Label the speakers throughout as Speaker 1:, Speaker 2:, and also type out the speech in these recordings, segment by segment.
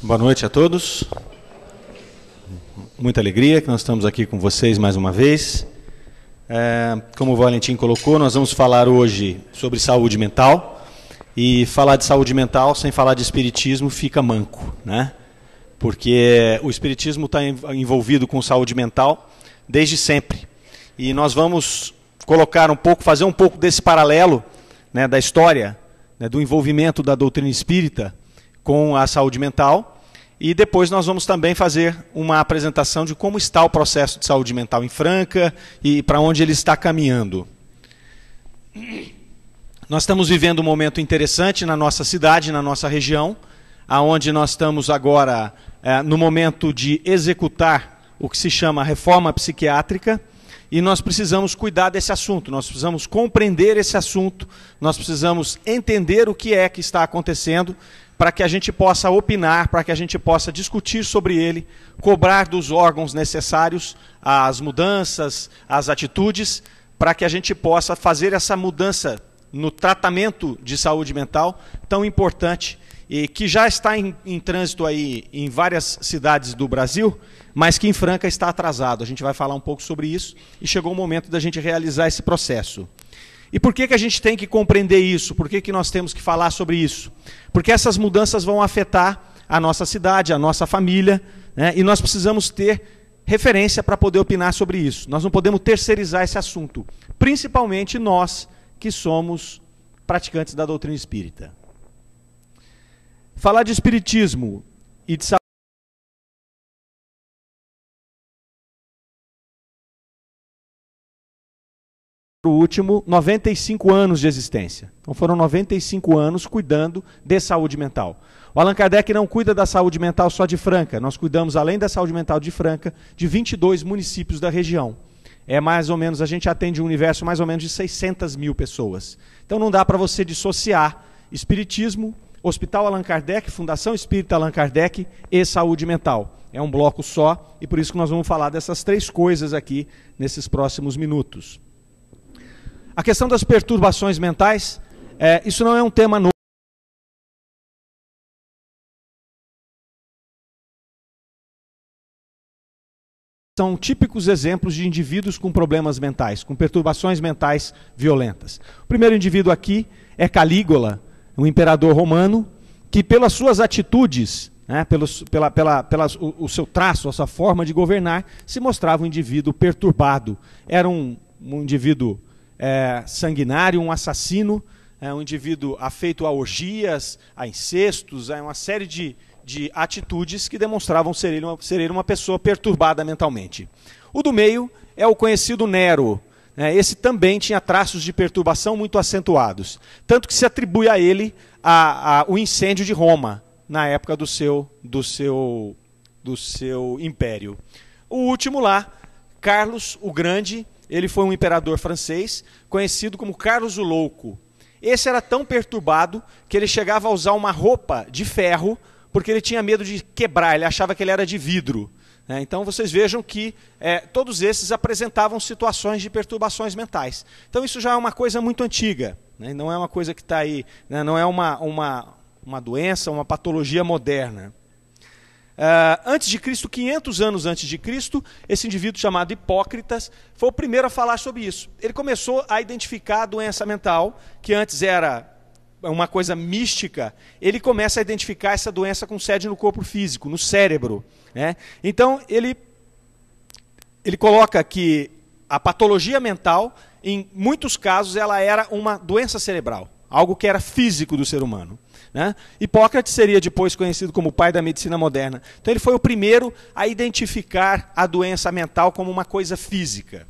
Speaker 1: Boa noite a todos. Muita alegria que nós estamos aqui com vocês mais uma vez. Como o Valentim colocou, nós vamos falar hoje sobre saúde mental. E falar de saúde mental sem falar de espiritismo fica manco, né? Porque o espiritismo está envolvido com saúde mental desde sempre. E nós vamos colocar fazer um pouco desse paralelo, né, da história, né, do envolvimento da doutrina espírita com a saúde mental, e depois nós vamos também fazer uma apresentação de como está o processo de saúde mental em Franca e para onde ele está caminhando. Nós estamos vivendo um momento interessante na nossa cidade, na nossa região, aonde nós estamos agora no momento de executar o que se chama reforma psiquiátrica, e nós precisamos cuidar desse assunto, nós precisamos compreender esse assunto, nós precisamos entender o que é que está acontecendo, para que a gente possa opinar, para que a gente possa discutir sobre ele, cobrar dos órgãos necessários as mudanças, as atitudes, para que a gente possa fazer essa mudança no tratamento de saúde mental tão importante e que já está em trânsito aí em várias cidades do Brasil, mas que em Franca está atrasado. A gente vai falar um pouco sobre isso e chegou o momento da gente realizar esse processo. E por que a gente tem que compreender isso? Por que nós temos que falar sobre isso? Porque essas mudanças vão afetar a nossa cidade, a nossa família, né? E nós precisamos ter referência para poder opinar sobre isso. Nós não podemos terceirizar esse assunto, principalmente nós que somos praticantes da doutrina espírita. Falar de espiritismo e de saúde o último 95 anos de existência. Então foram 95 anos cuidando de saúde mental. O Allan Kardec não cuida da saúde mental só de Franca. Nós cuidamos, além da saúde mental de Franca, de 22 municípios da região. Mais ou menos, a gente atende um universo mais ou menos de 600 mil pessoas. Então não dá para você dissociar espiritismo, Hospital Allan Kardec, Fundação Espírita Allan Kardec e saúde mental. É um bloco só, e por isso que nós vamos falar dessas três coisas aqui nesses próximos minutos. A questão das perturbações mentais, isso não é um tema novo. São típicos exemplos de indivíduos com problemas mentais, com perturbações mentais violentas. O primeiro indivíduo aqui é Calígula, um imperador romano, que pelas suas atitudes, né, o seu traço, a sua forma de governar, se mostrava um indivíduo perturbado. Era um indivíduo sanguinário, um assassino, um indivíduo afeito a orgias, a incestos, a uma série de atitudes que demonstravam ser ele uma pessoa perturbada mentalmente. O do meio é o conhecido Nero. Esse também tinha traços de perturbação muito acentuados, tanto que se atribui a ele o incêndio de Roma, na época do seu império. O último lá, Carlos o Grande, ele foi um imperador francês, conhecido como Carlos o Louco. Esse era tão perturbado que ele chegava a usar uma roupa de ferro, porque ele tinha medo de quebrar, ele achava que ele era de vidro. Então vocês vejam que todos esses apresentavam situações de perturbações mentais. Então isso já é uma coisa muito antiga, né? Não é uma coisa que está aí, né? Não é uma doença, uma patologia moderna. Antes de Cristo, 500 anos antes de Cristo, esse indivíduo chamado Hipócritas foi o primeiro a falar sobre isso. Ele começou a identificar a doença mental, que antes era uma coisa mística. Ele começa a identificar essa doença com sede no corpo físico, no cérebro, né? Então ele coloca que a patologia mental, em muitos casos, ela era uma doença cerebral, algo que era físico do ser humano, né? Hipócrates seria depois conhecido como o pai da medicina moderna. Então ele foi o primeiro a identificar a doença mental como uma coisa física.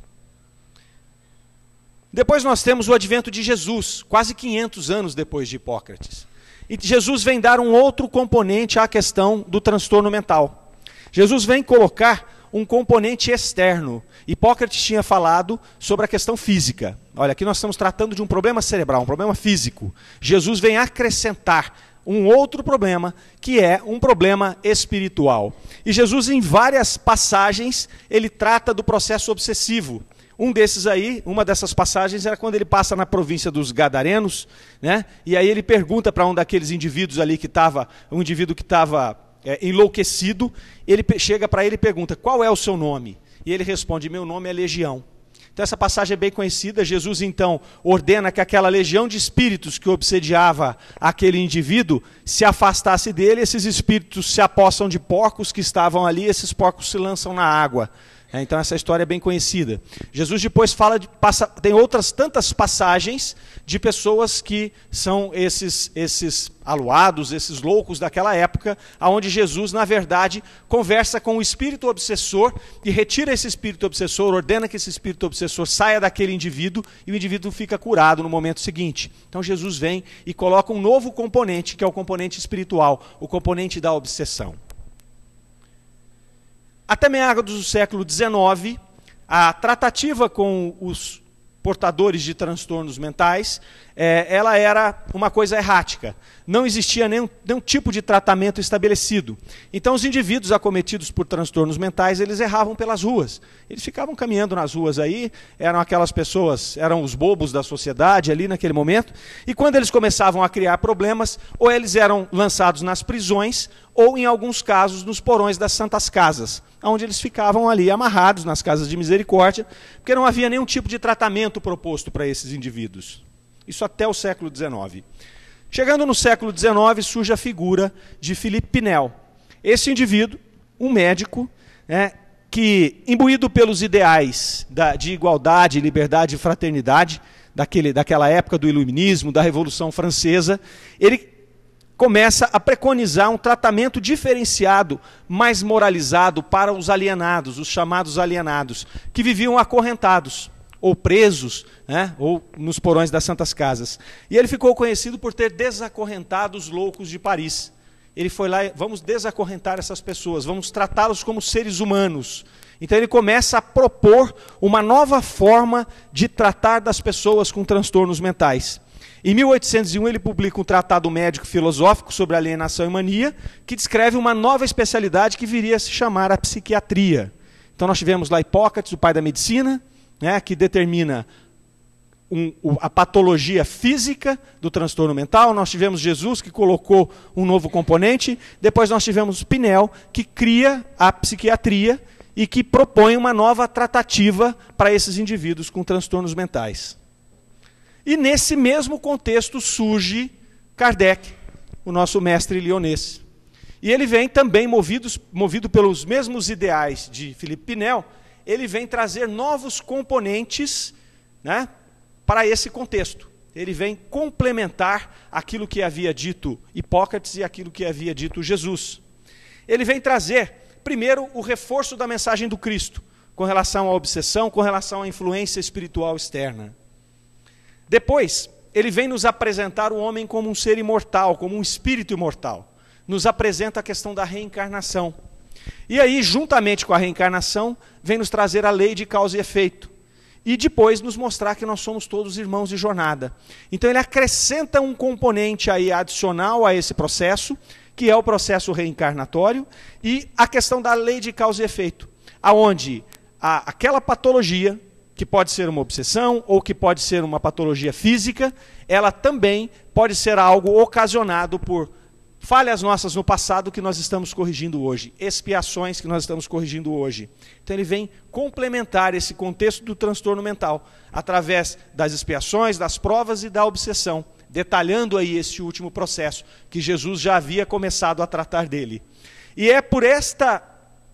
Speaker 1: Depois nós temos o advento de Jesus, quase 500 anos depois de Hipócrates. E Jesus vem dar um outro componente à questão do transtorno mental. Jesus vem colocar um componente externo. Hipócrates tinha falado sobre a questão física. Olha, aqui nós estamos tratando de um problema cerebral, um problema físico. Jesus vem acrescentar um outro problema, que é um problema espiritual. E Jesus, em várias passagens, ele trata do processo obsessivo. Uma dessas passagens era quando ele passa na província dos Gadarenos, né? E aí ele pergunta para um daqueles indivíduos ali que estava, um indivíduo que estava enlouquecido, ele chega para ele e pergunta: qual é o seu nome? E ele responde: meu nome é Legião. Então essa passagem é bem conhecida. Jesus então ordena que aquela legião de espíritos que obsediava aquele indivíduo se afastasse dele. Esses espíritos se apossam de porcos que estavam ali, esses porcos se lançam na água. Então essa história é bem conhecida. Jesus depois tem outras tantas passagens de pessoas que são esses aluados, esses loucos daquela época, onde Jesus, na verdade, conversa com o espírito obsessor e retira esse espírito obsessor, ordena que esse espírito obsessor saia daquele indivíduo e o indivíduo fica curado no momento seguinte. Então Jesus vem e coloca um novo componente, que é o componente espiritual, o componente da obsessão. Até meados do século XIX, a tratativa com os portadores de transtornos mentais, ela era uma coisa errática. Não existia nenhum tipo de tratamento estabelecido. Então os indivíduos acometidos por transtornos mentais, eles erravam pelas ruas. Eles ficavam caminhando nas ruas aí, eram aquelas pessoas, eram os bobos da sociedade ali naquele momento, e quando eles começavam a criar problemas, ou eles eram lançados nas prisões, ou em alguns casos nos porões das santas casas, onde eles ficavam ali amarrados nas casas de misericórdia, porque não havia nenhum tipo de tratamento proposto para esses indivíduos. Isso até o século XIX. Chegando no século XIX, surge a figura de Philippe Pinel. Esse indivíduo, um médico, que, imbuído pelos ideais de igualdade, liberdade e fraternidade, daquela época do Iluminismo, da Revolução Francesa, ele começa a preconizar um tratamento diferenciado, mais moralizado para os alienados, os chamados alienados, que viviam acorrentados, ou presos, ou nos porões das santas casas. E ele ficou conhecido por ter desacorrentado os loucos de Paris. Ele foi lá e vamos desacorrentar essas pessoas, vamos tratá-los como seres humanos. Então ele começa a propor uma nova forma de tratar das pessoas com transtornos mentais. Em 1801 ele publica um tratado médico filosófico sobre alienação e mania, que descreve uma nova especialidade que viria a se chamar a psiquiatria. Então nós tivemos lá Hipócrates, o pai da medicina, que determina a patologia física do transtorno mental. Nós tivemos Jesus, que colocou um novo componente. Depois nós tivemos Pinel, que cria a psiquiatria e que propõe uma nova tratativa para esses indivíduos com transtornos mentais. E nesse mesmo contexto surge Kardec, o nosso mestre lyonês. E ele vem também, movido pelos mesmos ideais de Philippe Pinel, ele vem trazer novos componentes para esse contexto. Ele vem complementar aquilo que havia dito Hipócrates e aquilo que havia dito Jesus. Ele vem trazer, primeiro, o reforço da mensagem do Cristo, com relação à obsessão, com relação à influência espiritual externa. Depois, ele vem nos apresentar o homem como um ser imortal, como um espírito imortal. Nos apresenta a questão da reencarnação. E aí, juntamente com a reencarnação, vem nos trazer a lei de causa e efeito. E depois nos mostrar que nós somos todos irmãos de jornada. Então ele acrescenta um componente aí adicional a esse processo, que é o processo reencarnatório, e a questão da lei de causa e efeito, aonde aquela patologia, que pode ser uma obsessão ou que pode ser uma patologia física, ela também pode ser algo ocasionado por falhas nossas no passado que nós estamos corrigindo hoje, expiações que nós estamos corrigindo hoje. Então ele vem complementar esse contexto do transtorno mental, através das expiações, das provas e da obsessão, detalhando aí esse último processo, que Jesus já havia começado a tratar dele. E é por esta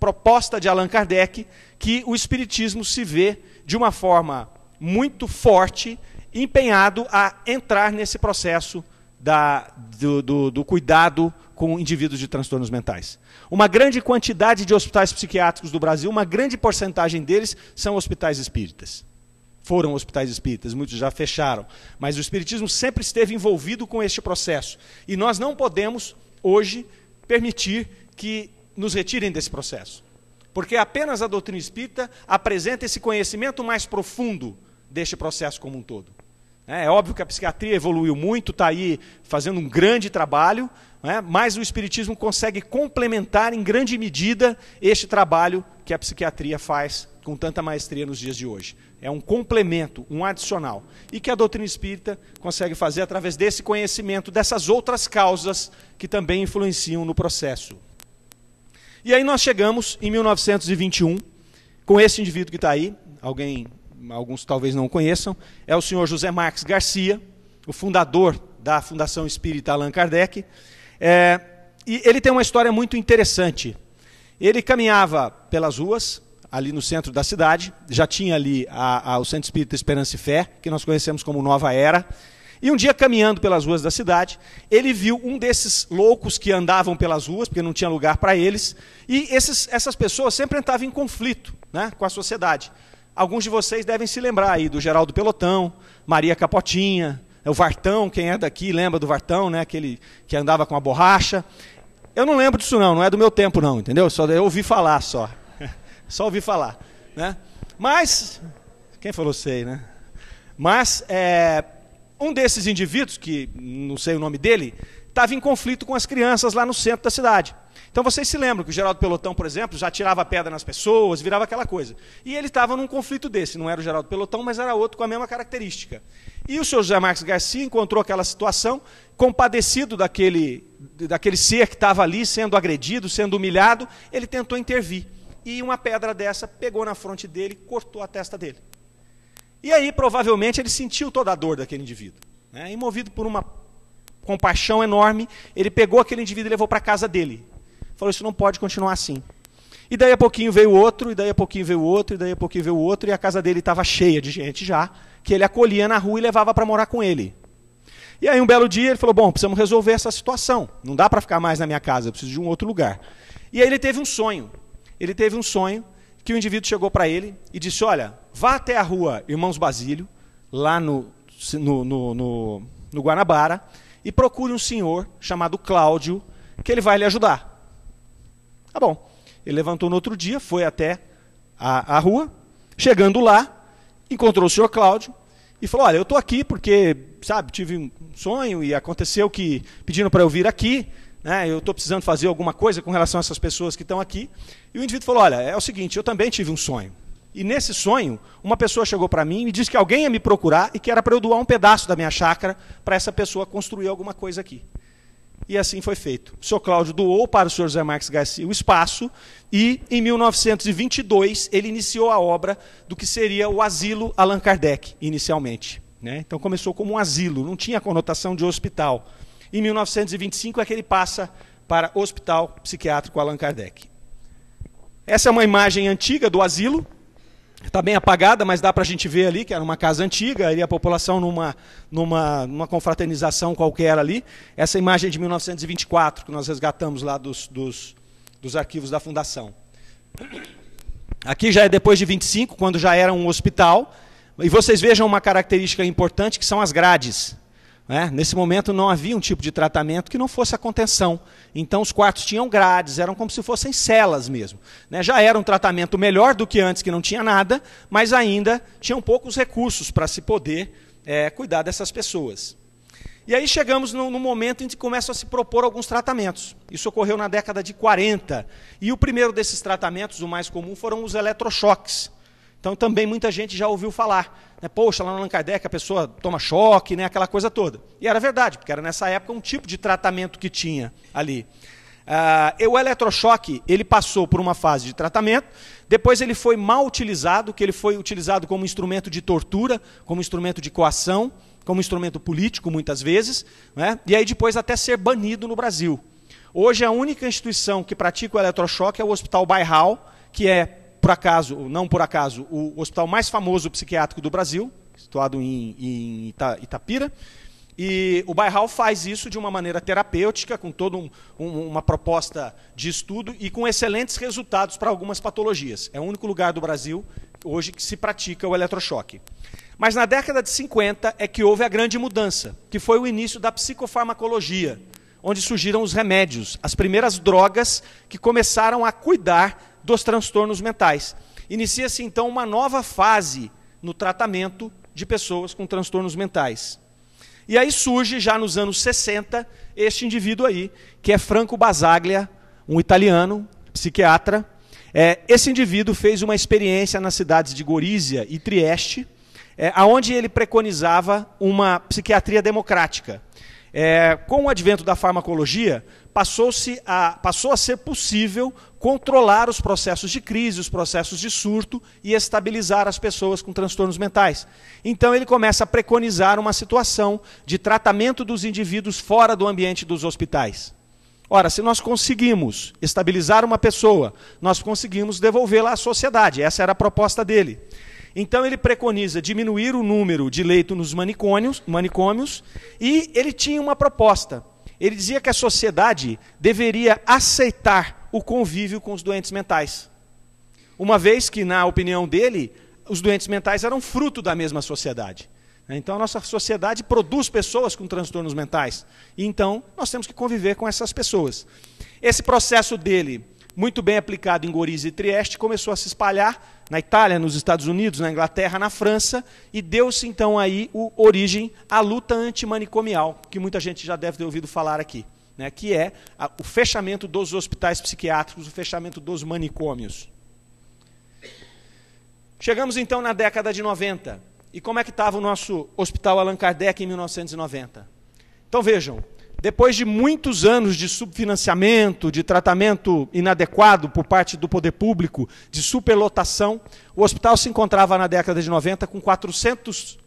Speaker 1: proposta de Allan Kardec que o Espiritismo se vê de uma forma muito forte, empenhado a entrar nesse processo do cuidado com indivíduos de transtornos mentais. Uma grande quantidade de hospitais psiquiátricos do Brasil, uma grande porcentagem deles são hospitais espíritas. Foram hospitais espíritas, muitos já fecharam. Mas o Espiritismo sempre esteve envolvido com este processo. E nós não podemos, hoje, permitir que nos retirem desse processo. Porque apenas a doutrina espírita apresenta esse conhecimento mais profundo deste processo como um todo. É óbvio que a psiquiatria evoluiu muito, está aí fazendo um grande trabalho, mas o Espiritismo consegue complementar em grande medida este trabalho que a psiquiatria faz com tanta maestria nos dias de hoje. É um complemento, um adicional. E que a doutrina espírita consegue fazer através desse conhecimento, dessas outras causas que também influenciam no processo. E aí nós chegamos em 1921, com esse indivíduo que está aí, alguns talvez não o conheçam, é o senhor José Marques Garcia, o fundador da Fundação Espírita Allan Kardec. E ele tem uma história muito interessante. Ele caminhava pelas ruas, ali no centro da cidade, já tinha ali o Centro Espírita Esperança e Fé, que nós conhecemos como Nova Era, e um dia caminhando pelas ruas da cidade, ele viu um desses loucos que andavam pelas ruas, porque não tinha lugar para eles, e essas pessoas sempre entravam em conflito, né, com a sociedade. Alguns de vocês devem se lembrar aí do Geraldo Pelotão, Maria Capotinha, o Vartão, quem é daqui lembra do Vartão, né, aquele que andava com a borracha. Eu não lembro disso não é do meu tempo não, entendeu? Só eu ouvi falar só. Só ouvi falar, né? Mas, quem falou sei, né? Mas, um desses indivíduos, que não sei o nome dele, estava em conflito com as crianças lá no centro da cidade. Então vocês se lembram que o Geraldo Pelotão, por exemplo, já tirava pedra nas pessoas, virava aquela coisa. E ele estava num conflito desse, não era o Geraldo Pelotão, mas era outro com a mesma característica. E o senhor José Marques Garcia encontrou aquela situação, compadecido daquele ser que estava ali sendo agredido, sendo humilhado, ele tentou intervir. E uma pedra dessa pegou na fronte dele e cortou a testa dele. E aí, provavelmente, ele sentiu toda a dor daquele indivíduo, né? E movido por uma compaixão enorme, ele pegou aquele indivíduo e levou para a casa dele. Falou, isso não pode continuar assim. E daí a pouquinho veio outro, e daí a pouquinho veio outro, e daí a pouquinho veio outro, e a casa dele estava cheia de gente já, que ele acolhia na rua e levava para morar com ele. E aí um belo dia ele falou, bom, precisamos resolver essa situação, não dá para ficar mais na minha casa, eu preciso de um outro lugar. E aí ele teve um sonho. Ele teve um sonho que o indivíduo chegou para ele e disse, olha, vá até a rua Irmãos Basílio, lá no Guanabara, e procure um senhor chamado Cláudio, que ele vai lhe ajudar. Tá bom. Ele levantou no outro dia, foi até a rua, chegando lá, encontrou o senhor Cláudio e falou, olha, eu estou aqui porque, sabe, tive um sonho e aconteceu que pediram para eu vir aqui, né, eu estou precisando fazer alguma coisa com relação a essas pessoas que estão aqui. E o indivíduo falou, olha, é o seguinte, eu também tive um sonho. E nesse sonho, uma pessoa chegou para mim e disse que alguém ia me procurar e que era para eu doar um pedaço da minha chácara para essa pessoa construir alguma coisa aqui. E assim foi feito. O senhor Cláudio doou para o senhor José Marques Garcia o espaço e, em 1922, ele iniciou a obra do que seria o Asilo Allan Kardec, inicialmente, né? Então começou como um asilo, não tinha conotação de hospital. Em 1925 é que ele passa para o Hospital Psiquiátrico Allan Kardec. Essa é uma imagem antiga do asilo, está bem apagada, mas dá para a gente ver ali que era uma casa antiga, e a população numa confraternização qualquer ali. Essa imagem é de 1924, que nós resgatamos lá dos arquivos da Fundação. Aqui já é depois de 25, quando já era um hospital, e vocês vejam uma característica importante, que são as grades. Nesse momento não havia um tipo de tratamento que não fosse a contenção. Então os quartos tinham grades, eram como se fossem celas mesmo, né? Já era um tratamento melhor do que antes, que não tinha nada, mas ainda tinham poucos recursos para se poder cuidar dessas pessoas. E aí chegamos no momento em que começam a se propor alguns tratamentos. Isso ocorreu na década de 40. E o primeiro desses tratamentos, o mais comum, foram os eletrochoques. Então também muita gente já ouviu falar, né? Poxa, lá no Allan Kardec a pessoa toma choque, né? Aquela coisa toda. E era verdade, porque era nessa época um tipo de tratamento que tinha ali. O eletrochoque, ele passou por uma fase de tratamento, depois ele foi mal utilizado, que ele foi utilizado como instrumento de tortura, como instrumento de coação, como instrumento político muitas vezes, né? E aí depois até ser banido no Brasil. Hoje a única instituição que pratica o eletrochoque é o Hospital Bairral, que é, por acaso, não por acaso, o hospital mais famoso psiquiátrico do Brasil, situado em Itapira. E o Bairral faz isso de uma maneira terapêutica, com toda uma proposta de estudo e com excelentes resultados para algumas patologias. É o único lugar do Brasil hoje que se pratica o eletrochoque. Mas na década de 50 é que houve a grande mudança, que foi o início da psicofarmacologia, onde surgiram os remédios, as primeiras drogas que começaram a cuidar dos transtornos mentais. Inicia-se então uma nova fase no tratamento de pessoas com transtornos mentais. E aí surge, já nos anos 60, este indivíduo aí, que é Franco Basaglia, um italiano, psiquiatra. Esse indivíduo fez uma experiência nas cidades de Gorizia e Trieste, onde ele preconizava uma psiquiatria democrática. Com o advento da farmacologia, passou a ser possível controlar os processos de crise, os processos de surto e estabilizar as pessoas com transtornos mentais. Então ele começa a preconizar uma situação de tratamento dos indivíduos fora do ambiente dos hospitais. Ora, se nós conseguimos estabilizar uma pessoa, nós conseguimos devolvê-la à sociedade. Essa era a proposta dele. Então ele preconiza diminuir o número de leitos nos manicômios e ele tinha uma proposta. Ele dizia que a sociedade deveria aceitar o convívio com os doentes mentais. Uma vez que, na opinião dele, os doentes mentais eram fruto da mesma sociedade. Então a nossa sociedade produz pessoas com transtornos mentais. E então nós temos que conviver com essas pessoas. Esse processo dele, muito bem aplicado em Gorizia e Trieste, começou a se espalhar na Itália, nos Estados Unidos, na Inglaterra, na França, e deu-se então aí origem à luta antimanicomial, que muita gente já deve ter ouvido falar aqui, né, que é o fechamento dos hospitais psiquiátricos, o fechamento dos manicômios. Chegamos então na década de 90. E como é que estava o nosso Hospital Allan Kardec em 1990? Então vejam, depois de muitos anos de subfinanciamento, de tratamento inadequado por parte do poder público, de superlotação, o hospital se encontrava na década de 90 com 400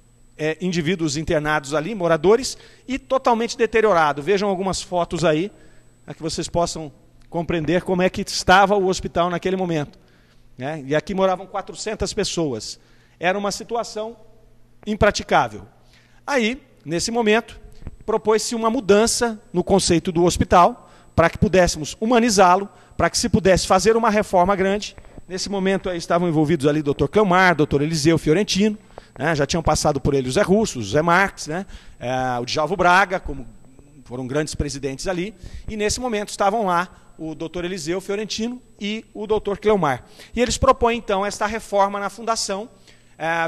Speaker 1: indivíduos internados ali, moradores, e totalmente deteriorado. Vejam algumas fotos aí, para que vocês possam compreender como é que estava o hospital naquele momento. Né? E aqui moravam 400 pessoas. Era uma situação impraticável. Aí, nesse momento, propôs-se uma mudança no conceito do hospital, para que pudéssemos humanizá-lo, para que se pudesse fazer uma reforma grande. Nesse momento aí estavam envolvidos ali o Dr. Cleomar, o Dr. Eliseu Fiorentino, né, já tinham passado por ele o Zé Russo, o Zé Marques, né, o Djalvo Braga, como foram grandes presidentes ali, e nesse momento estavam lá o Dr. Eliseu Fiorentino e o Dr. Cleomar. E eles propõem então esta reforma na fundação,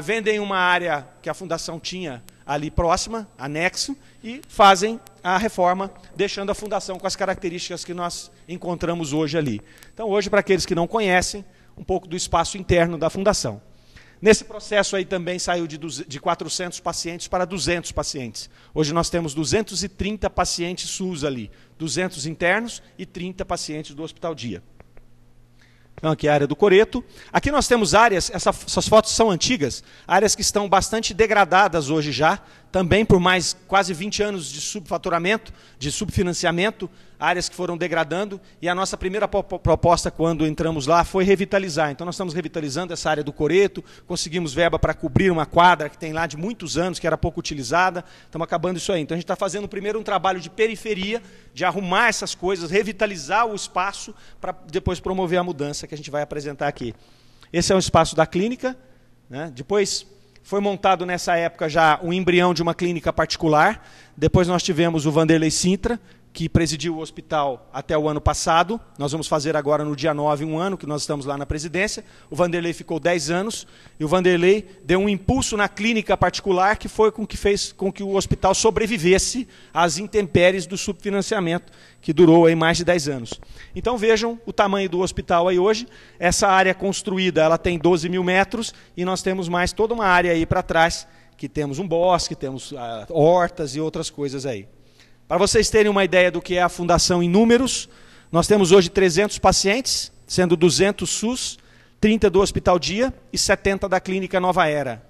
Speaker 1: vendem uma área que a fundação tinha ali próxima, anexo, e fazem a reforma, deixando a fundação com as características que nós encontramos hoje ali. Então, hoje, para aqueles que não conhecem, um pouco do espaço interno da fundação. Nesse processo aí também saiu de 400 pacientes para 200 pacientes. Hoje nós temos 230 pacientes SUS ali, 200 internos e 30 pacientes do Hospital Dia. Então, aqui é a área do coreto. Aqui nós temos áreas, essas fotos são antigas, áreas que estão bastante degradadas hoje já, também por mais quase 20 anos de subfaturamento, de subfinanciamento, áreas que foram degradando, e a nossa primeira proposta quando entramos lá foi revitalizar. Então nós estamos revitalizando essa área do coreto, conseguimos verba para cobrir uma quadra que tem lá de muitos anos, que era pouco utilizada, estamos acabando isso aí. Então a gente está fazendo primeiro um trabalho de periferia, de arrumar essas coisas, revitalizar o espaço, para depois promover a mudança que a gente vai apresentar aqui. Esse é o espaço da clínica, né? Depois foi montado nessa época já um embrião de uma clínica particular, depois nós tivemos o Vanderlei Sintra, que presidiu o hospital até o ano passado. Nós vamos fazer agora no dia 9 um ano, que nós estamos lá na presidência. O Vanderlei ficou 10 anos, e o Vanderlei deu um impulso na clínica particular que foi com que fez com que o hospital sobrevivesse às intempéries do subfinanciamento, que durou aí mais de 10 anos. Então vejam o tamanho do hospital aí hoje. Essa área construída, ela tem 12 mil metros, e nós temos mais toda uma área aí para trás, que temos um bosque, temos hortas e outras coisas aí. Para vocês terem uma ideia do que é a fundação em números, nós temos hoje 300 pacientes, sendo 200 SUS, 30 do Hospital Dia e 70 da Clínica Nova Era.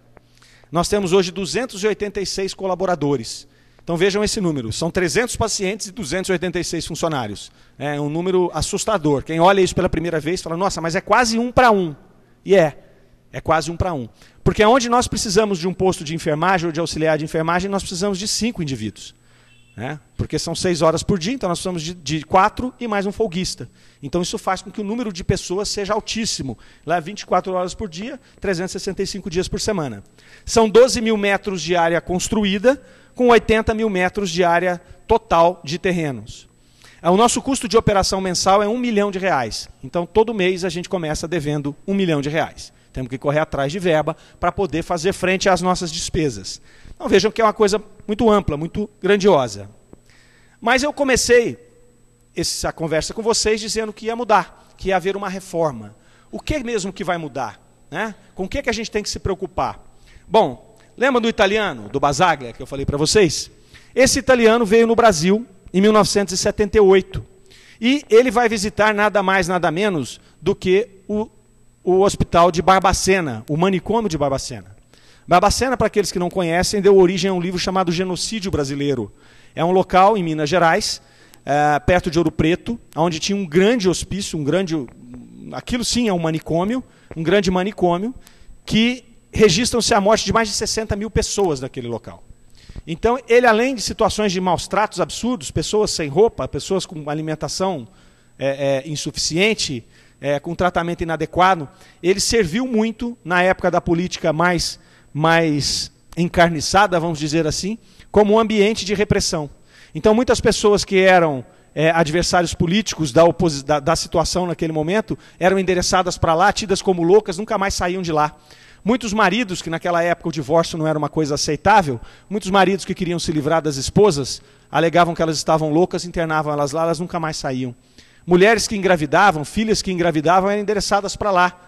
Speaker 1: Nós temos hoje 286 colaboradores. Então vejam esse número, são 300 pacientes e 286 funcionários. É um número assustador. Quem olha isso pela primeira vez fala, nossa, mas é quase 1 para 1. E é quase 1 para 1. Porque onde nós precisamos de um posto de enfermagem ou de auxiliar de enfermagem, nós precisamos de 5 indivíduos. Porque são 6 horas por dia, então nós precisamos de 4 e mais um folguista. Então isso faz com que o número de pessoas seja altíssimo. Lá 24 horas por dia, 365 dias por semana. São 12 mil metros de área construída, com 80 mil metros de área total de terrenos. O nosso custo de operação mensal é R$1 milhão. Então todo mês a gente começa devendo R$1 milhão. Temos que correr atrás de verba para poder fazer frente às nossas despesas. Então vejam que é uma coisa muito ampla, muito grandiosa. Mas eu comecei essa conversa com vocês dizendo que ia mudar, que ia haver uma reforma. O que mesmo que vai mudar? Né? Com o que a gente tem que se preocupar? Bom, lembra do italiano, do Basaglia, que eu falei para vocês? Esse italiano veio no Brasil em 1978 e ele vai visitar nada mais, nada menos do que o hospital de Barbacena, o manicômio de Barbacena. Barbacena, para aqueles que não conhecem, deu origem a um livro chamado Genocídio Brasileiro. É um local em Minas Gerais, perto de Ouro Preto, onde tinha um grande hospício, aquilo sim é um manicômio, um grande manicômio, que registram-se a morte de mais de 60 mil pessoas naquele local. Então, ele, além de situações de maus tratos absurdos, pessoas sem roupa, pessoas com alimentação insuficiente, com tratamento inadequado, ele serviu muito, na época da política mais encarniçada, vamos dizer assim, como um ambiente de repressão. Então, muitas pessoas que eram adversários políticos da situação naquele momento, eram endereçadas para lá, tidas como loucas, nunca mais saíam de lá. Muitos maridos, que naquela época o divórcio não era uma coisa aceitável, muitos maridos que queriam se livrar das esposas, alegavam que elas estavam loucas, internavam elas lá, elas nunca mais saíam. Mulheres que engravidavam, filhas que engravidavam, eram endereçadas para lá.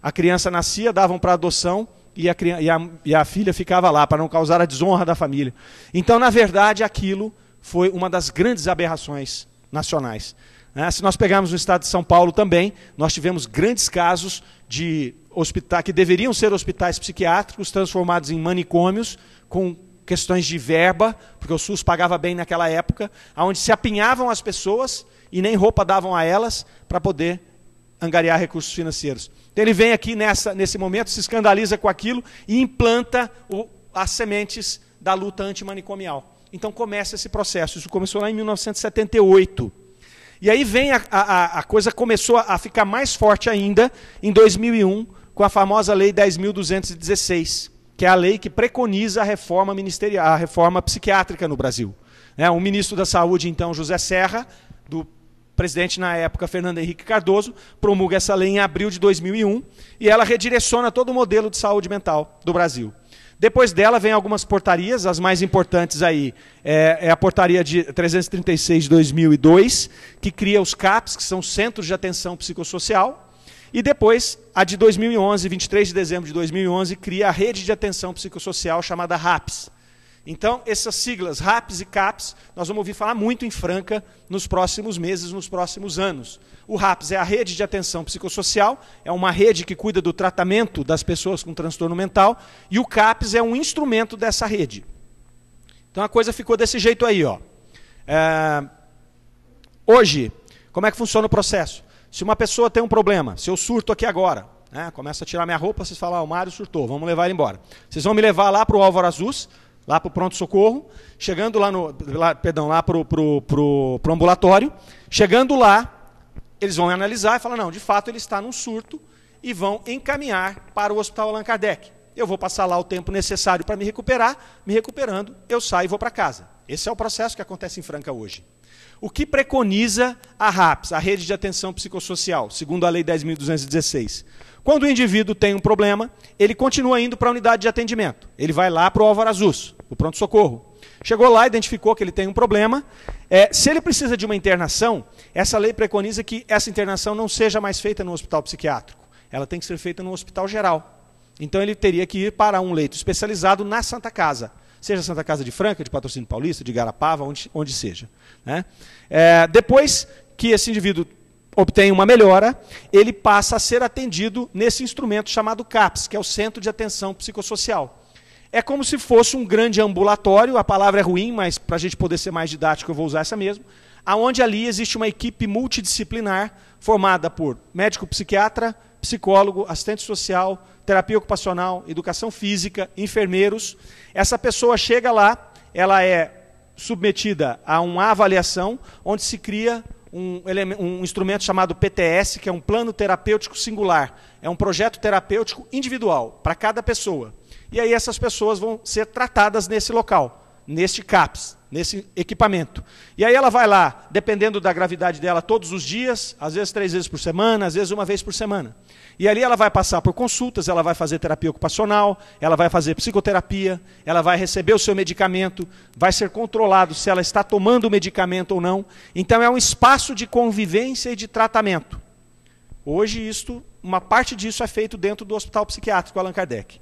Speaker 1: A criança nascia, davam para adoção, e a filha ficava lá, para não causar a desonra da família. Então, na verdade, aquilo foi uma das grandes aberrações nacionais. Se nós pegarmos o estado de São Paulo também, nós tivemos grandes casos de hospitais que deveriam ser hospitais psiquiátricos transformados em manicômios, com questões de verba, porque o SUS pagava bem naquela época, onde se apinhavam as pessoas e nem roupa davam a elas para poder angariar recursos financeiros. Então ele vem aqui nesse momento, se escandaliza com aquilo e implanta as sementes da luta antimanicomial. Então começa esse processo. Isso começou lá em 1978. E aí vem a coisa começou a ficar mais forte ainda em 2001, com a famosa Lei 10.216, que é a lei que preconiza a reforma ministerial, a reforma psiquiátrica no Brasil. O ministro da Saúde, então, José Serra, do presidente na época, Fernando Henrique Cardoso, promulga essa lei em abril de 2001, e ela redireciona todo o modelo de saúde mental do Brasil. Depois dela vem algumas portarias, as mais importantes aí é a portaria de 336 de 2002, que cria os CAPs, que são Centros de Atenção Psicossocial, e depois a de 2011, 23 de dezembro de 2011, cria a Rede de Atenção Psicossocial chamada RAPS. Então, essas siglas, RAPS e CAPS, nós vamos ouvir falar muito em Franca nos próximos meses, nos próximos anos. O RAPS é a Rede de Atenção Psicossocial, é uma rede que cuida do tratamento das pessoas com transtorno mental, e o CAPS é um instrumento dessa rede. Então, a coisa ficou desse jeito aí. Hoje, como é que funciona o processo? Se uma pessoa tem um problema, se eu surto aqui agora, começa a tirar minha roupa, vocês falam, o Mário surtou, vamos levar ele embora. Vocês vão me levar lá para o Álvaro Azus, lá para o pronto-socorro, chegando lá para o ambulatório, chegando lá, eles vão analisar e falar, não, de fato ele está num surto, e vão encaminhar para o Hospital Allan Kardec. Eu vou passar lá o tempo necessário para me recuperar, me recuperando, eu saio e vou para casa. Esse é o processo que acontece em Franca hoje. O que preconiza a RAPS, a Rede de Atenção Psicossocial, segundo a Lei 10.216? Quando o indivíduo tem um problema, ele continua indo para a unidade de atendimento. Ele vai lá para o Álvaro Azus, o pronto-socorro. Chegou lá, identificou que ele tem um problema. Se ele precisa de uma internação, essa lei preconiza que essa internação não seja mais feita no hospital psiquiátrico. Ela tem que ser feita no hospital geral. Então ele teria que ir para um leito especializado na Santa Casa. Seja Santa Casa de Franca, de Patrocínio Paulista, de Garapava, onde seja. Depois que esse indivíduo obtém uma melhora, ele passa a ser atendido nesse instrumento chamado CAPS, que é o Centro de Atenção Psicossocial. É como se fosse um grande ambulatório, a palavra é ruim, mas para a gente poder ser mais didático eu vou usar essa mesmo, aonde ali existe uma equipe multidisciplinar formada por médico psiquiatra, psicólogo, assistente social, terapia ocupacional, educação física, enfermeiros. Essa pessoa chega lá, ela é submetida a uma avaliação, onde se cria um instrumento chamado PTS, que é um plano terapêutico singular. É um projeto terapêutico individual, para cada pessoa. E aí essas pessoas vão ser tratadas nesse local, neste CAPS, nesse equipamento. E aí ela vai lá, dependendo da gravidade dela, todos os dias, às vezes 3 vezes por semana, às vezes 1 vez por semana. E ali ela vai passar por consultas, ela vai fazer terapia ocupacional, ela vai fazer psicoterapia, ela vai receber o seu medicamento, vai ser controlado se ela está tomando o medicamento ou não. Então é um espaço de convivência e de tratamento. Hoje uma parte disso é feito dentro do Hospital Psiquiátrico Allan Kardec.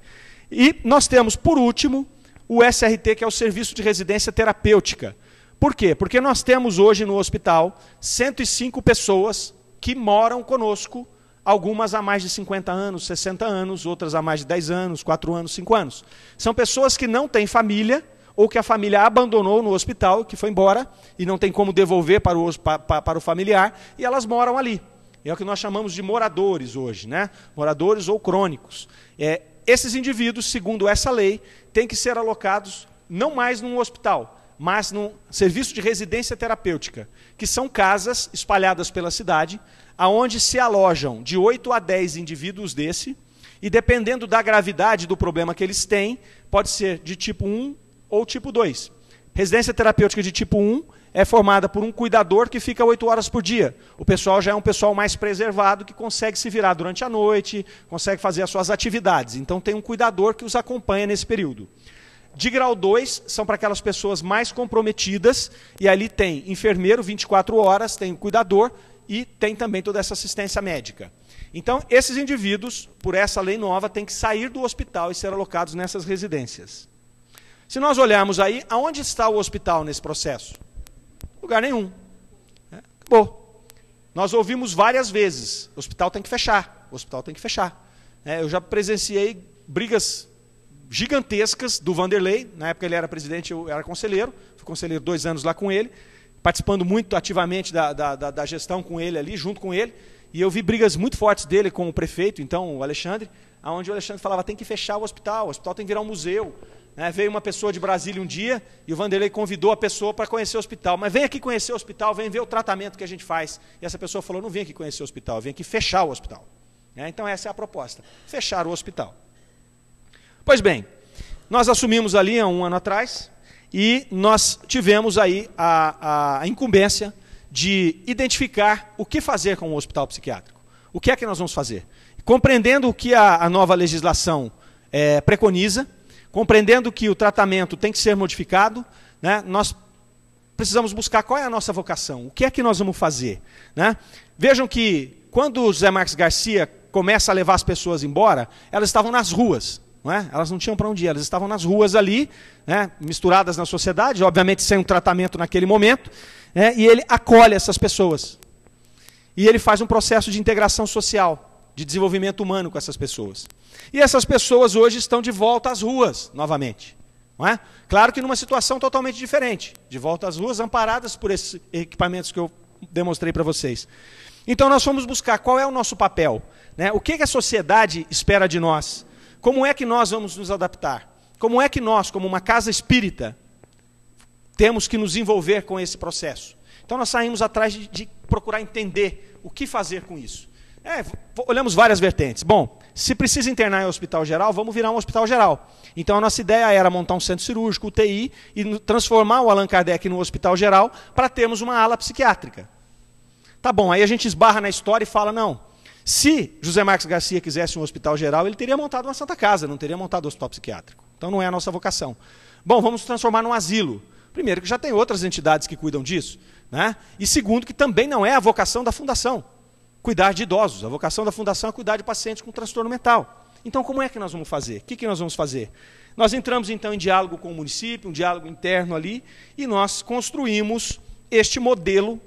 Speaker 1: E nós temos, por último, o SRT, que é o Serviço de Residência Terapêutica. Por quê? Porque nós temos hoje no hospital 105 pessoas que moram conosco, algumas há mais de 50 anos, 60 anos, outras há mais de 10 anos, 4 anos, 5 anos. São pessoas que não têm família, ou que a família abandonou no hospital, que foi embora, e não tem como devolver para o familiar, e elas moram ali. É o que nós chamamos de moradores hoje, né? Moradores ou crônicos. Esses indivíduos, segundo essa lei, têm que ser alocados não mais num hospital, mas num serviço de residência terapêutica, que são casas espalhadas pela cidade, aonde se alojam de 8 a 10 indivíduos desse, e dependendo da gravidade do problema que eles têm, pode ser de tipo 1 ou tipo 2. Residência terapêutica de tipo 1 é formada por um cuidador que fica 8 horas por dia. O pessoal já é um pessoal mais preservado, que consegue se virar durante a noite, consegue fazer as suas atividades. Então tem um cuidador que os acompanha nesse período. De grau 2 são para aquelas pessoas mais comprometidas, e ali tem enfermeiro 24 horas, tem cuidador e tem também toda essa assistência médica. Então esses indivíduos, por essa lei nova, têm que sair do hospital e ser alocados nessas residências. Se nós olharmos aí, aonde está o hospital nesse processo? Lugar nenhum. Acabou. Nós ouvimos várias vezes, o hospital tem que fechar, o hospital tem que fechar. Eu já presenciei brigas gigantescas do Vanderlei, na época ele era presidente, eu era conselheiro, fui conselheiro 2 anos lá com ele, participando muito ativamente da gestão com ele ali, junto com ele, e eu vi brigas muito fortes dele com o prefeito, então o Alexandre, onde o Alexandre falava, tem que fechar o hospital tem que virar um museu. Veio uma pessoa de Brasília um dia, e o Vanderlei convidou a pessoa para conhecer o hospital, mas vem aqui conhecer o hospital, vem ver o tratamento que a gente faz. E essa pessoa falou, não vem aqui conhecer o hospital, vem aqui fechar o hospital. Então essa é a proposta, fechar o hospital. Pois bem, nós assumimos ali há 1 ano atrás, e nós tivemos aí a incumbência de identificar o que fazer com o hospital psiquiátrico. O que é que nós vamos fazer? Compreendendo o que a nova legislação preconiza, compreendendo que o tratamento tem que ser modificado, nós precisamos buscar qual é a nossa vocação, o que é que nós vamos fazer. Vejam que quando o José Marques Garcia começa a levar as pessoas embora, elas estavam nas ruas. Elas não tinham para onde ir, elas estavam nas ruas ali, misturadas na sociedade, obviamente sem um tratamento naquele momento, e ele acolhe essas pessoas. E ele faz um processo de integração social, de desenvolvimento humano com essas pessoas. E essas pessoas hoje estão de volta às ruas, novamente. Claro que numa situação totalmente diferente, de volta às ruas, amparadas por esses equipamentos que eu demonstrei para vocês. Então nós fomos buscar qual é o nosso papel, o que a sociedade espera de nós, como é que nós vamos nos adaptar, como é que nós, como uma casa espírita, temos que nos envolver com esse processo. Então nós saímos atrás de procurar entender o que fazer com isso. Olhamos várias vertentes. Bom, se precisa internar em hospital geral, vamos virar um hospital geral. Então a nossa ideia era montar um centro cirúrgico, UTI, e transformar o Allan Kardec no hospital geral para termos uma ala psiquiátrica. Tá bom, aí a gente esbarra na história e fala, não, se José Marques Garcia quisesse um hospital geral, ele teria montado uma Santa Casa, não teria montado um hospital psiquiátrico. Então não é a nossa vocação. Bom, vamos transformar num asilo. Primeiro, que já tem outras entidades que cuidam disso, e segundo, que também não é a vocação da fundação. Cuidar de idosos. A vocação da fundação é cuidar de pacientes com transtorno mental. Então, como é que nós vamos fazer? O que nós vamos fazer? Nós entramos, então, em diálogo com o município, um diálogo interno ali, e nós construímos este modelo,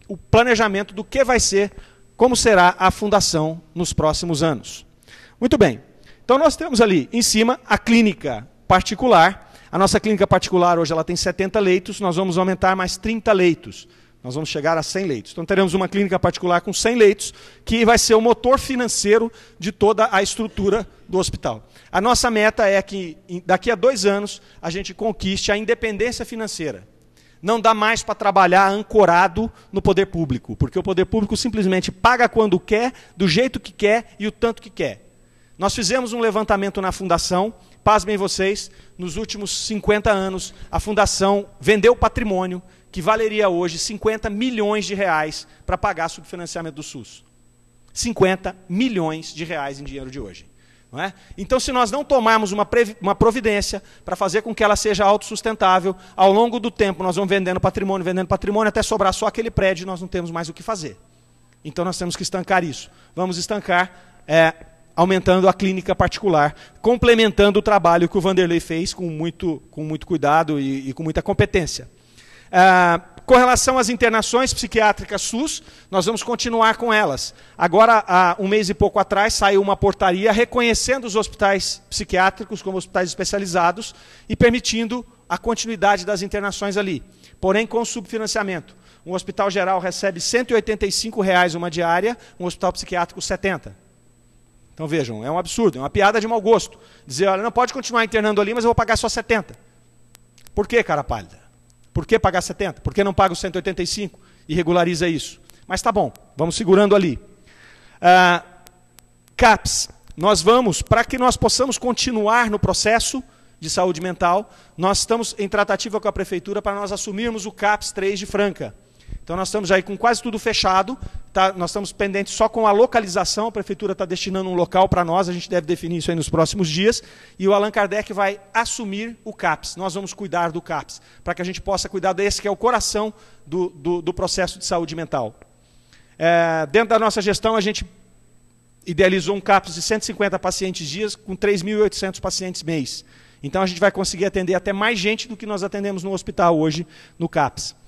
Speaker 1: o planejamento do que vai ser, como será a fundação nos próximos anos. Muito bem. Então, nós temos ali, em cima, a clínica particular. A nossa clínica particular, hoje, ela tem 70 leitos, nós vamos aumentar mais 30 leitos. Nós vamos chegar a 100 leitos. Então teremos uma clínica particular com 100 leitos, que vai ser o motor financeiro de toda a estrutura do hospital. A nossa meta é que daqui a 2 anos a gente conquiste a independência financeira. Não dá mais para trabalhar ancorado no poder público, porque o poder público simplesmente paga quando quer, do jeito que quer e o tanto que quer. Nós fizemos um levantamento na fundação, pasmem vocês, nos últimos 50 anos a fundação vendeu patrimônio que valeria hoje 50 milhões de reais para pagar subfinanciamento do SUS. 50 milhões de reais em dinheiro de hoje. Não é? Então, se nós não tomarmos uma providência para fazer com que ela seja autossustentável, ao longo do tempo nós vamos vendendo patrimônio, até sobrar só aquele prédio e nós não temos mais o que fazer. Então, nós temos que estancar isso. Vamos estancar aumentando a clínica particular, complementando o trabalho que o Vanderlei fez com muito cuidado e com muita competência. Com relação às internações psiquiátricas SUS, nós vamos continuar com elas. Agora, há um mês e pouco atrás, saiu uma portaria reconhecendo os hospitais psiquiátricos como hospitais especializados e permitindo a continuidade das internações ali, porém com subfinanciamento. Um hospital geral recebe R$ 185 uma diária, um hospital psiquiátrico R$ 70. Então vejam, é um absurdo, é uma piada de mau gosto. Dizer, olha, não pode continuar internando ali, mas eu vou pagar só 70. Por que, cara pálida? Por que pagar 70? Por que não paga os 185 e regulariza isso? Mas tá bom, vamos segurando ali. CAPS, nós vamos, para que nós possamos continuar no processo de saúde mental, nós estamos em tratativa com a prefeitura para nós assumirmos o CAPS 3 de Franca. Então nós estamos aí com quase tudo fechado, tá? Nós estamos pendentes só com a localização, a prefeitura está destinando um local para nós, a gente deve definir isso aí nos próximos dias, e o Allan Kardec vai assumir o CAPS, nós vamos cuidar do CAPS, para que a gente possa cuidar desse que é o coração do processo de saúde mental. Dentro da nossa gestão, a gente idealizou um CAPS de 150 pacientes dias, com 3.800 pacientes mês. Então a gente vai conseguir atender até mais gente do que nós atendemos no hospital hoje, no CAPS.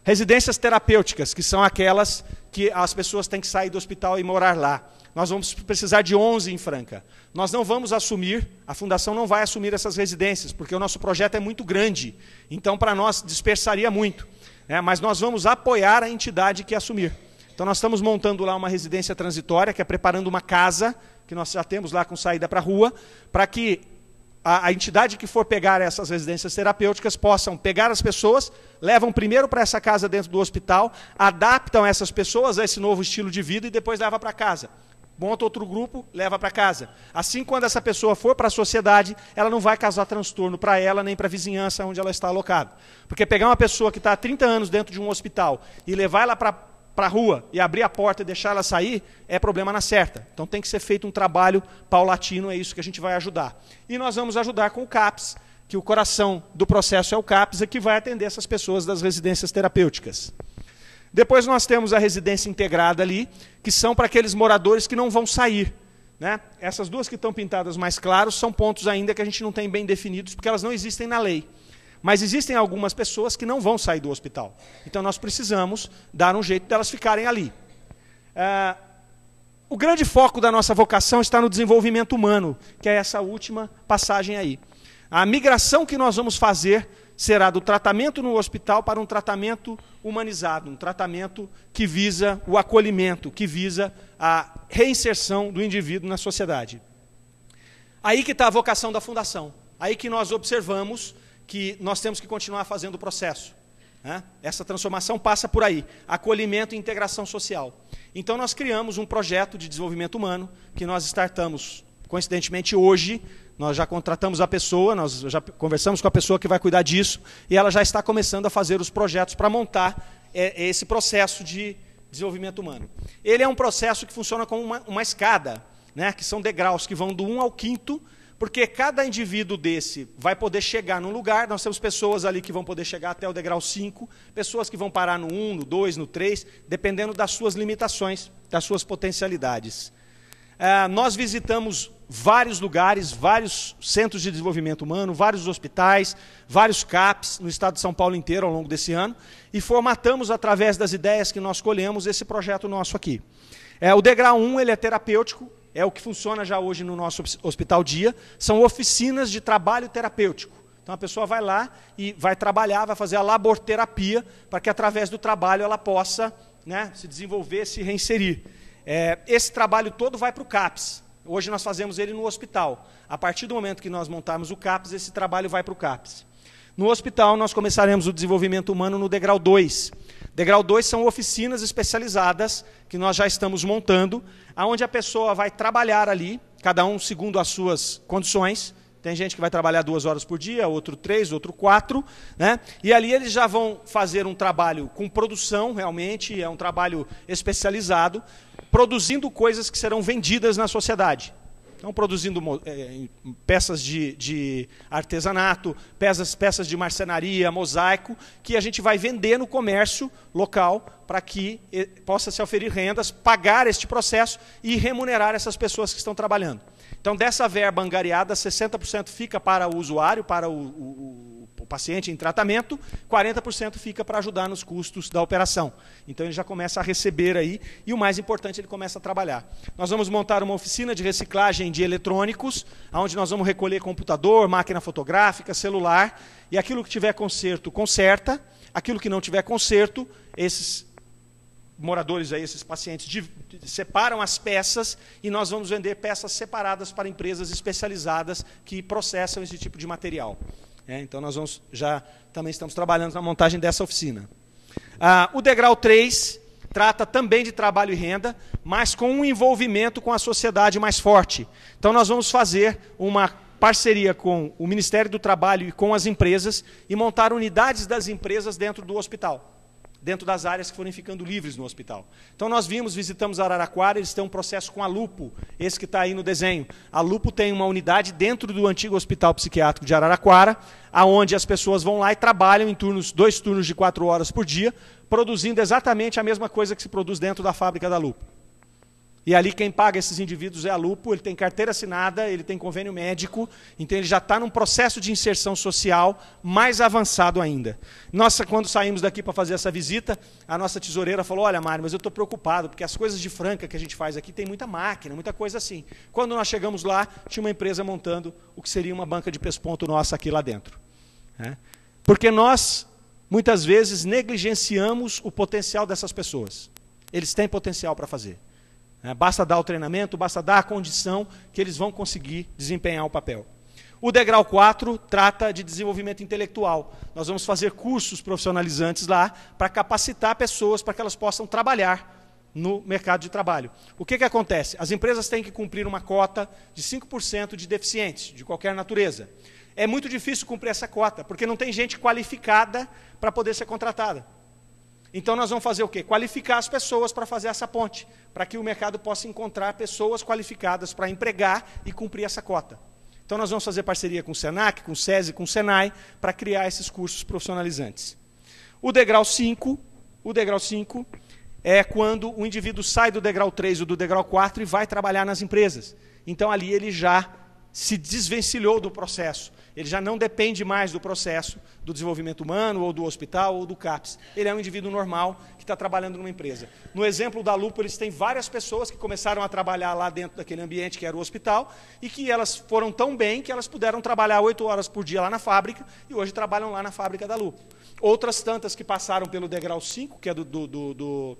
Speaker 1: Residências terapêuticas, que são aquelas que as pessoas têm que sair do hospital e morar lá. Nós vamos precisar de 11 em Franca. Nós não vamos assumir, a Fundação não vai assumir essas residências, porque o nosso projeto é muito grande. Então, para nós, dispersaria muito. Mas nós vamos apoiar a entidade que assumir. Então, nós estamos montando lá uma residência transitória, que é preparando uma casa, que nós já temos lá com saída para a rua, para que a entidade que for pegar essas residências terapêuticas possam pegar as pessoas, levam primeiro para essa casa dentro do hospital, adaptam essas pessoas a esse novo estilo de vida e depois leva para casa. Monta outro grupo, leva para casa. Assim, quando essa pessoa for para a sociedade, ela não vai causar transtorno para ela nem para a vizinhança onde ela está alocada. Porque pegar uma pessoa que está há 30 anos dentro de um hospital e levar ela para a rua e abrir a porta e deixar ela sair, é problema na certa. Então tem que ser feito um trabalho paulatino, é isso que a gente vai ajudar. E nós vamos ajudar com o CAPS, que o coração do processo é o CAPS, que vai atender essas pessoas das residências terapêuticas. Depois nós temos a residência integrada ali, que são para aqueles moradores que não vão sair. Essas duas que estão pintadas mais claros são pontos ainda que a gente não tem bem definidos, porque elas não existem na lei. Mas existem algumas pessoas que não vão sair do hospital. Então nós precisamos dar um jeito delas ficarem ali. O grande foco da nossa vocação está no desenvolvimento humano, que é essa última passagem aí. A migração que nós vamos fazer será do tratamento no hospital para um tratamento humanizado, um tratamento que visa o acolhimento, que visa a reinserção do indivíduo na sociedade. Aí que está a vocação da Fundação. Aí que nós observamos que nós temos que continuar fazendo o processo. Essa transformação passa por aí, acolhimento e integração social. Então nós criamos um projeto de desenvolvimento humano, que nós startamos, coincidentemente hoje, nós já contratamos a pessoa, nós já conversamos com a pessoa que vai cuidar disso, e ela já está começando a fazer os projetos para montar esse processo de desenvolvimento humano. Ele é um processo que funciona como uma escada, que são degraus que vão do 1 ao 5º, porque cada indivíduo desse vai poder chegar num lugar, nós temos pessoas ali que vão poder chegar até o degrau 5, pessoas que vão parar no 1, no 2, no 3, dependendo das suas limitações, das suas potencialidades. Nós visitamos vários lugares, vários centros de desenvolvimento humano, vários hospitais, vários CAPs no estado de São Paulo inteiro ao longo desse ano, e formatamos, através das ideias que nós colhemos, esse projeto nosso aqui. O degrau 1 ele é terapêutico, é o que funciona já hoje no nosso hospital dia, são oficinas de trabalho terapêutico. Então a pessoa vai lá e vai trabalhar, vai fazer a laborterapia, para que através do trabalho ela possa se desenvolver, se reinserir. Esse trabalho todo vai para o CAPS. Hoje nós fazemos ele no hospital. A partir do momento que nós montarmos o CAPS, esse trabalho vai para o CAPS. No hospital nós começaremos o desenvolvimento humano no degrau 2. Degrau 2 são oficinas especializadas que nós já estamos montando, onde a pessoa vai trabalhar ali, cada um segundo as suas condições. Tem gente que vai trabalhar 2 horas por dia, outro 3, outro 4. E ali eles já vão fazer um trabalho com produção, realmente, é um trabalho especializado, produzindo coisas que serão vendidas na sociedade. Então, produzindo peças de artesanato, peças de marcenaria, mosaico, que a gente vai vender no comércio local para que possa se oferir rendas, pagar este processo e remunerar essas pessoas que estão trabalhando. Então, dessa verba angariada, 60% fica para o usuário, para o paciente em tratamento, 40% fica para ajudar nos custos da operação. Então, ele já começa a receber aí, e o mais importante, ele começa a trabalhar. Nós vamos montar uma oficina de reciclagem de eletrônicos, onde nós vamos recolher computador, máquina fotográfica, celular, e aquilo que tiver conserto, conserta, aquilo que não tiver conserto, esses moradores aí, esses pacientes, separam as peças e nós vamos vender peças separadas para empresas especializadas que processam esse tipo de material. Então, nós também estamos trabalhando na montagem dessa oficina. O degrau 3 trata também de trabalho e renda, mas com um envolvimento com a sociedade mais forte. Então, nós vamos fazer uma parceria com o Ministério do Trabalho e com as empresas e montar unidades das empresas dentro do hospital, dentro das áreas que forem ficando livres no hospital. Então, nós visitamos Araraquara, eles têm um processo com a Lupo, esse que está aí no desenho. A Lupo tem uma unidade dentro do antigo Hospital Psiquiátrico de Araraquara, aonde as pessoas vão lá e trabalham em 2 turnos de 4 horas por dia, produzindo exatamente a mesma coisa que se produz dentro da fábrica da Lupo. E ali quem paga esses indivíduos é a Lupo, ele tem carteira assinada, ele tem convênio médico, então ele já está num processo de inserção social mais avançado ainda. Nós, quando saímos daqui para fazer essa visita, a nossa tesoureira falou, olha, Mário, mas eu estou preocupado, porque as coisas de Franca que a gente faz aqui tem muita máquina, muita coisa assim. Quando nós chegamos lá, tinha uma empresa montando o que seria uma banca de pesponto nossa aqui lá dentro. Porque nós, muitas vezes, negligenciamos o potencial dessas pessoas. Eles têm potencial para fazer. Basta dar o treinamento, basta dar a condição que eles vão conseguir desempenhar o papel. O degrau 4 trata de desenvolvimento intelectual. Nós vamos fazer cursos profissionalizantes lá para capacitar pessoas para que elas possam trabalhar no mercado de trabalho. O que acontece? As empresas têm que cumprir uma cota de 5% de deficientes, de qualquer natureza. É muito difícil cumprir essa cota, porque não tem gente qualificada para poder ser contratada. Então, nós vamos fazer o quê? Qualificar as pessoas para fazer essa ponte, para que o mercado possa encontrar pessoas qualificadas para empregar e cumprir essa cota. Então, nós vamos fazer parceria com o Senac, com o SESI, com o Senai, para criar esses cursos profissionalizantes. O degrau 5 é quando o indivíduo sai do degrau 3 ou do degrau 4 e vai trabalhar nas empresas. Então, ali ele já se desvencilhou do processo. Ele já não depende mais do processo do desenvolvimento humano, ou do hospital, ou do CAPS. Ele é um indivíduo normal que está trabalhando numa empresa. No exemplo da Lupo, eles têm várias pessoas que começaram a trabalhar lá dentro daquele ambiente que era o hospital, e que elas foram tão bem que elas puderam trabalhar 8 horas por dia lá na fábrica, e hoje trabalham lá na fábrica da Lupo. Outras tantas que passaram pelo degrau 5, que é do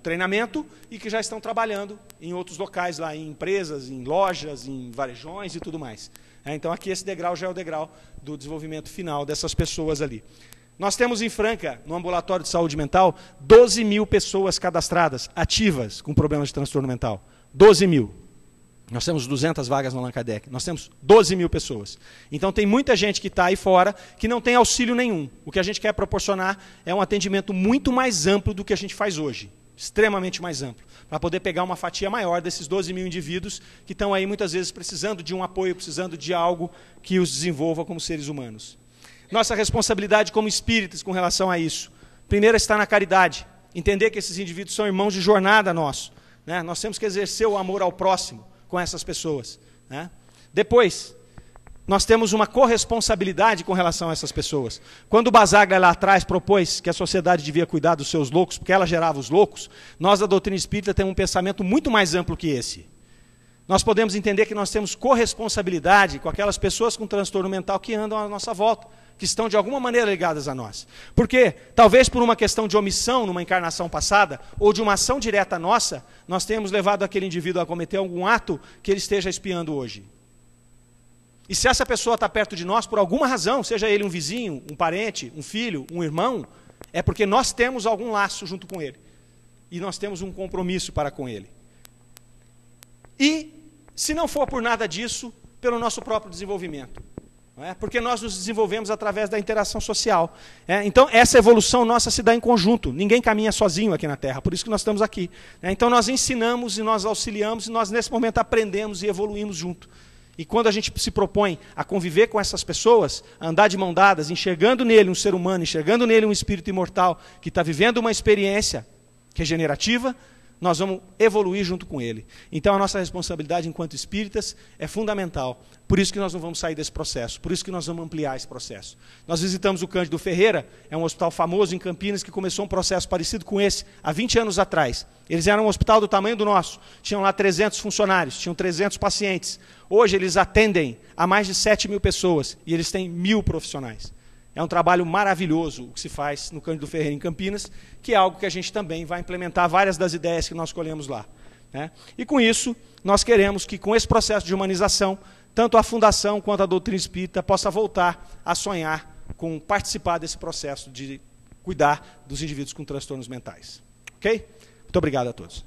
Speaker 1: treinamento, e que já estão trabalhando em outros locais, lá em empresas, em lojas, em varejões e tudo mais. Então, aqui esse degrau já é o degrau do desenvolvimento final dessas pessoas ali. Nós temos em Franca, no ambulatório de saúde mental, 12 mil pessoas cadastradas, ativas, com problemas de transtorno mental. 12 mil. Nós temos 200 vagas no Allan Kardec. Nós temos 12 mil pessoas. Então, tem muita gente que está aí fora que não tem auxílio nenhum. O que a gente quer proporcionar é um atendimento muito mais amplo do que a gente faz hoje. Extremamente mais amplo. Para poder pegar uma fatia maior desses 12 mil indivíduos que estão aí, muitas vezes, precisando de um apoio, precisando de algo que os desenvolva como seres humanos. Nossa responsabilidade como espíritas com relação a isso. Primeiro, está na caridade. Entender que esses indivíduos são irmãos de jornada nossos. Nós temos que exercer o amor ao próximo com essas pessoas. Depois, nós temos uma corresponsabilidade com relação a essas pessoas. Quando o Basaglia lá atrás propôs que a sociedade devia cuidar dos seus loucos, porque ela gerava os loucos, nós da doutrina espírita temos um pensamento muito mais amplo que esse. Nós podemos entender que nós temos corresponsabilidade com aquelas pessoas com transtorno mental que andam à nossa volta, que estão de alguma maneira ligadas a nós. Porque, talvez por uma questão de omissão numa encarnação passada, ou de uma ação direta nossa, nós tenhamos levado aquele indivíduo a cometer algum ato que ele esteja espiando hoje. E se essa pessoa está perto de nós, por alguma razão, seja ele um vizinho, um parente, um filho, um irmão, é porque nós temos algum laço junto com ele. E nós temos um compromisso para com ele. E, se não for por nada disso, pelo nosso próprio desenvolvimento. não é? Porque nós nos desenvolvemos através da interação social. Então, essa evolução nossa se dá em conjunto. Ninguém caminha sozinho aqui na Terra, por isso que nós estamos aqui. Então, nós ensinamos e nós auxiliamos, e nós, nesse momento, aprendemos e evoluímos junto. E quando a gente se propõe a conviver com essas pessoas, a andar de mão dadas, enxergando nele um ser humano, enxergando nele um espírito imortal, que está vivendo uma experiência regenerativa, nós vamos evoluir junto com ele. Então a nossa responsabilidade enquanto espíritas é fundamental. Por isso que nós não vamos sair desse processo, por isso que nós vamos ampliar esse processo. Nós visitamos o Cândido Ferreira, é um hospital famoso em Campinas que começou um processo parecido com esse há 20 anos atrás. Eles eram um hospital do tamanho do nosso, tinham lá 300 funcionários, tinham 300 pacientes. Hoje eles atendem a mais de 7.000 pessoas e eles têm 1.000 profissionais. É um trabalho maravilhoso o que se faz no Cândido Ferreira em Campinas, que é algo que a gente também vai implementar várias das ideias que nós escolhemos lá, né? E com isso, nós queremos que com esse processo de humanização, tanto a Fundação quanto a doutrina espírita possa voltar a sonhar com participar desse processo de cuidar dos indivíduos com transtornos mentais. Ok? Muito obrigado a todos.